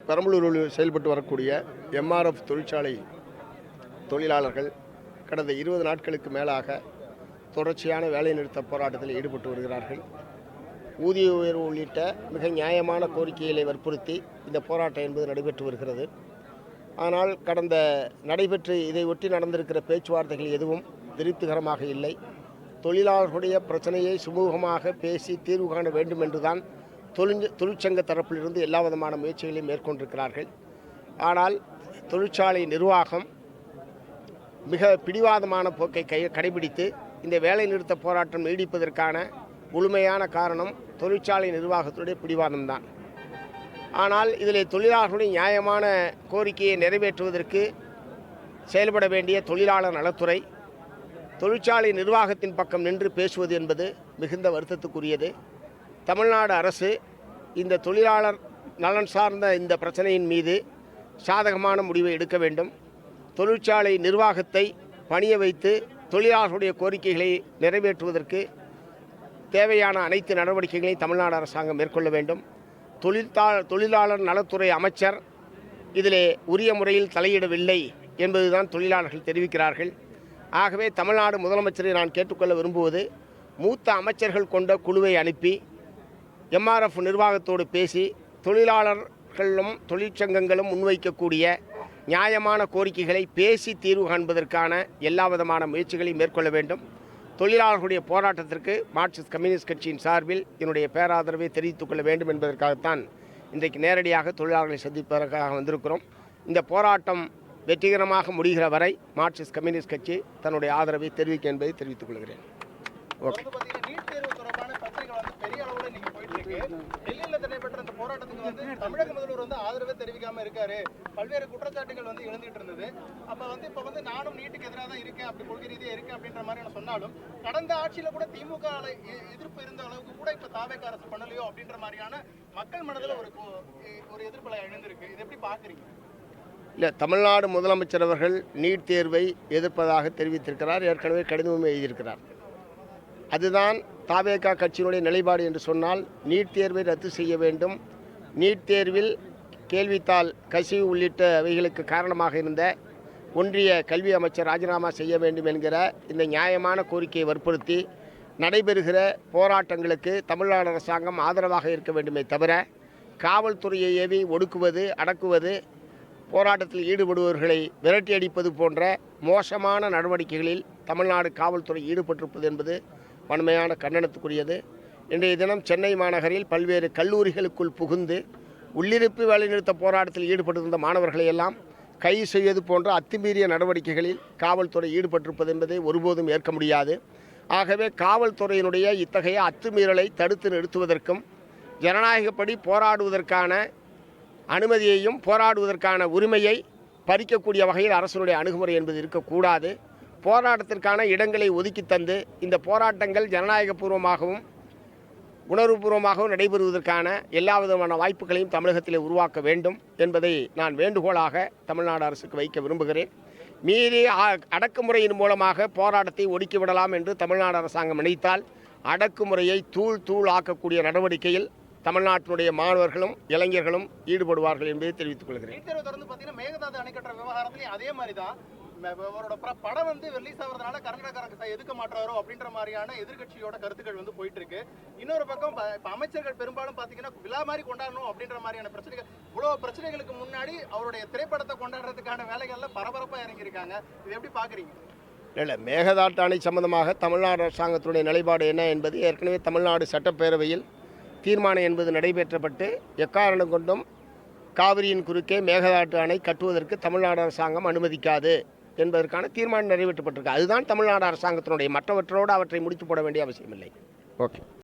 பெரம்பலூரில் செயல்பட்டு வரக்கூடிய எம்ஆர்எஃப் தொழிற்சாலை தொழிலாளர்கள் கடந்த 20 நாட்களுக்கு மேலாக தொடர்ச்சியான வேலைநிறுத்த போராட்டத்தில் ஈடுபட்டு வருகிறார்கள். ஊதிய உயர்வு உள்ளிட்ட மிக நியாயமான கோரிக்கைகளை வற்புறுத்தி இந்த போராட்டம் என்பது நடைபெற்று வருகிறது. ஆனால் கடந்த நடைபெற்று இதை ஒட்டி நடந்திருக்கிற பேச்சுவார்த்தைகள் எதுவும் திருப்திகரமாக இல்லை. தொழிலாளர்களுடைய பிரச்சனையை சுமூகமாக பேசி தீர்வு காண வேண்டும் என்றுதான் தொழிற்சங்க தரப்பிலிருந்து எல்லா விதமான முயற்சிகளையும் மேற்கொண்டிருக்கிறார்கள். ஆனால் தொழிற்சாலை நிர்வாகம் மிக பிடிவாதமான போக்கை கடைபிடித்து இந்த வேலைநிறுத்த போராட்டம் நீடிப்பதற்கான முழுமையான காரணம் தொழிற்சாலை நிர்வாகத்துடைய பிடிவாதம்தான். ஆனால் இதில் தொழிலாளர்களுடைய நியாயமான கோரிக்கையை நிறைவேற்றுவதற்கு செயல்பட வேண்டிய தொழிலாளர் நலத்துறை தொழிற்சாலை நிர்வாகத்தின் பக்கம் நின்று பேசுவது என்பது மிகுந்த வருத்தத்துக்குரியது. தமிழ்நாடு அரசு இந்த தொழிலாளர் நலன் சார்ந்த இந்த பிரச்சனையின் மீது சாதகமான முடிவை எடுக்க வேண்டும். தொழிற்சாலை நிர்வாகத்தை பணிய வைத்து தொழிலாளர்களுடைய கோரிக்கைகளை நிறைவேற்றுவதற்கு தேவையான அனைத்து நடவடிக்கைகளையும் தமிழ்நாடு அரசாங்கம் மேற்கொள்ள வேண்டும். தொழிலாளர் நலத்துறை அமைச்சர் இதிலே உரிய முறையில் தலையிடவில்லை என்பதுதான் தொழிலாளர்கள் தெரிவிக்கிறார்கள். ஆகவே தமிழ்நாடு முதலமைச்சரை நான் கேட்டுக்கொள்ள விரும்புவது, மூத்த அமைச்சர்கள் கொண்ட குழுவை அனுப்பி எம்ஆர்எஃப் நிர்வாகத்தோடு பேசி தொழிலாளர்களும் தொழிற்சங்கங்களும் முன்வைக்கக்கூடிய நியாயமான கோரிக்கைகளை பேசி தீர்வு காண்பதற்கான எல்லா விதமான முயற்சிகளையும் மேற்கொள்ள வேண்டும். தொழிலாளர்களுடைய போராட்டத்திற்கு மார்க்சிஸ்ட் கம்யூனிஸ்ட் கட்சியின் சார்பில் என்னுடைய பேராதரவை தெரிவித்துக் கொள்ள வேண்டும் என்பதற்காகத்தான் இன்றைக்கு நேரடியாக தொழிலாளர்களை சந்திப்பதற்காக வந்திருக்கிறோம். இந்த போராட்டம் வெற்றிகரமாக முடிகிற வரை மார்க்சிஸ்ட் கம்யூனிஸ்ட் கட்சி தன்னுடைய ஆதரவை தெரிவிக்கும் என்பதை தெரிவித்துக் கொள்கிறேன். ஓகே. டெல்லியில் நடைபெற்ற இந்த போராட்டத்துக்கு தமிழக முதல்வர் ஆதரவே தெரிவிக்காம இருக்காரு. பல்வேறு குற்றச்சாட்டுகள் எழுந்துட்டு இருந்தது. இப்ப நானும் நீட்டுக்கு எதிராக தான் இருக்கேன், அப்படி கொள்கை ரீதியாக இருக்கேன் அப்படின்ற மாதிரி சொன்னாலும் கடந்த ஆட்சியில கூட திமுக எதிர்ப்பு இருந்த அளவுக்கு கூட இப்ப தாவேக அரசு பண்ணலையோ அப்படின்ற மாதிரியான மக்கள் மனதில் ஒரு எதிர்ப்பலை எழுந்திருக்கு. இது எப்படி பாக்குறீங்க? இல்லை, தமிழ்நாடு முதலமைச்சர் அவர்கள் நீட் தேர்வை எதிர்ப்பதாக தெரிவித்திருக்கிறார். ஏற்கனவே கடிதமும் எழுதியிருக்கிறார். அதுதான் தாவேகா கட்சியினுடைய நிலைப்பாடு என்று சொன்னால் நீட் தேர்வை ரத்து செய்ய வேண்டும். நீட் தேர்வில் கேள்வித்தாள் கசிவு உள்ளிட்ட அவைகளுக்கு காரணமாக இருந்த ஒன்றிய கல்வி அமைச்சர் ராஜினாமா செய்ய வேண்டும் என்கிற இந்த நியாயமான கோரிக்கையை வற்புறுத்தி நடைபெறுகிற போராட்டங்களுக்கு தமிழ்நாடு அரசாங்கம் ஆதரவாக இருக்க வேண்டுமே தவிர காவல்துறையை ஏவி ஒடுக்குவது, அடக்குவது, போராட்டத்தில் ஈடுபடுபவர்களை விரட்டி அடிப்பது போன்ற மோசமான நடவடிக்கைகளில் தமிழ்நாடு காவல்துறை ஈடுபட்டிருப்பது என்பது வன்மையான கண்டனத்துக்குரியது. இன்றைய தினம் சென்னை மாநகரில் பல்வேறு கல்லூரிகளுக்குள் புகுந்து உள்ளிருப்பு வேலைநிறுத்த போராட்டத்தில் ஈடுபட்டிருந்த மாணவர்களை எல்லாம் கைது செய்வது போன்ற அத்துமீறிய நடவடிக்கைகளில் காவல்துறை ஈடுபட்டிருப்பது என்பதை ஒருபோதும் ஏற்க முடியாது. ஆகவே காவல்துறையினுடைய இத்தகைய அத்துமீறலை தடுத்து நிறுத்துவதற்கும் ஜனநாயகப்படி போராடுவதற்கான அனுமதியையும் போராடுவதற்கான உரிமையை பறிக்கக்கூடிய வகையில் அரசினுடைய அணுகுமுறை என்பது இருக்கக்கூடாது. போராட்டத்திற்கான இடங்களை ஒதுக்கி தந்து இந்த போராட்டங்கள் ஜனநாயகபூர்வமாகவும் உணர்வுபூர்வமாகவும் நடைபெறுவதற்கான எல்லா விதமான வாய்ப்புகளையும் தமிழகத்தில் உருவாக்க வேண்டும் என்பதை நான் வேண்டுகோளாக தமிழ்நாடு அரசுக்கு வைக்க விரும்புகிறேன். மீறி அடக்குமுறையின் மூலமாக போராட்டத்தை ஒடுக்கிவிடலாம் என்று தமிழ்நாடு அரசாங்கம் நினைத்தால் அடக்குமுறையை தூள் ஆக்கக்கூடிய நடவடிக்கையில் தமிழ்நாட்டினுடைய மாணவர்களும் இளைஞர்களும் ஈடுபடுவார்கள் என்பதை தெரிவித்துக் கொள்கிறேன். மேகதாது அணை கட்டுற விவகாரத்திலையும் அதே மாதிரி தான் அவரோட படம் ரிலீஸ் ஆகிறதுனால கர்நாடக எதுக்க மாட்டாரோ அப்படின்ற மாதிரியான எதிர்கட்சியோட கருத்துக்கள் போயிட்டு இருக்கு. இன்னொரு பக்கம் அமைச்சர்கள் பெரும்பாலும் பாத்தீங்கன்னா விழா மாதிரி கொண்டாடணும் அப்படின்ற மாதிரியான பிரச்சனைகள், இவ்வளவு பிரச்சனைகளுக்கு முன்னாடி அவருடைய திரைப்படத்தை கொண்டாடுறதுக்கான வேலைகள்ல பரபரப்பா இறங்கியிருக்காங்க. இது எப்படி பாக்குறீங்க? இல்லை, மேகதாட்டு அணை சம்பந்தமாக தமிழ்நாடு அரசாங்கத்துடைய நிலைப்பாடு என்ன என்பது ஏற்கனவே தமிழ்நாடு சட்டப்பேரவையில் தீர்மானம் என்பது நடைபெற்றப்பட்டு எக்காரணம் கொண்டும் காவிரியின் குறுக்கே மேகதாட்டு அணை கட்டுவதற்கு தமிழ்நாடு அரசாங்கம் அனுமதிக்காது என்பதற்கான தீர்மானம் நிறைவேற்றப்பட்டிருக்கு. அதுதான் தமிழ்நாடு அரசாங்கத்தினுடைய, மற்றவற்றோடு அவற்றை முடித்து போட வேண்டிய அவசியமில்லை. ஓகே.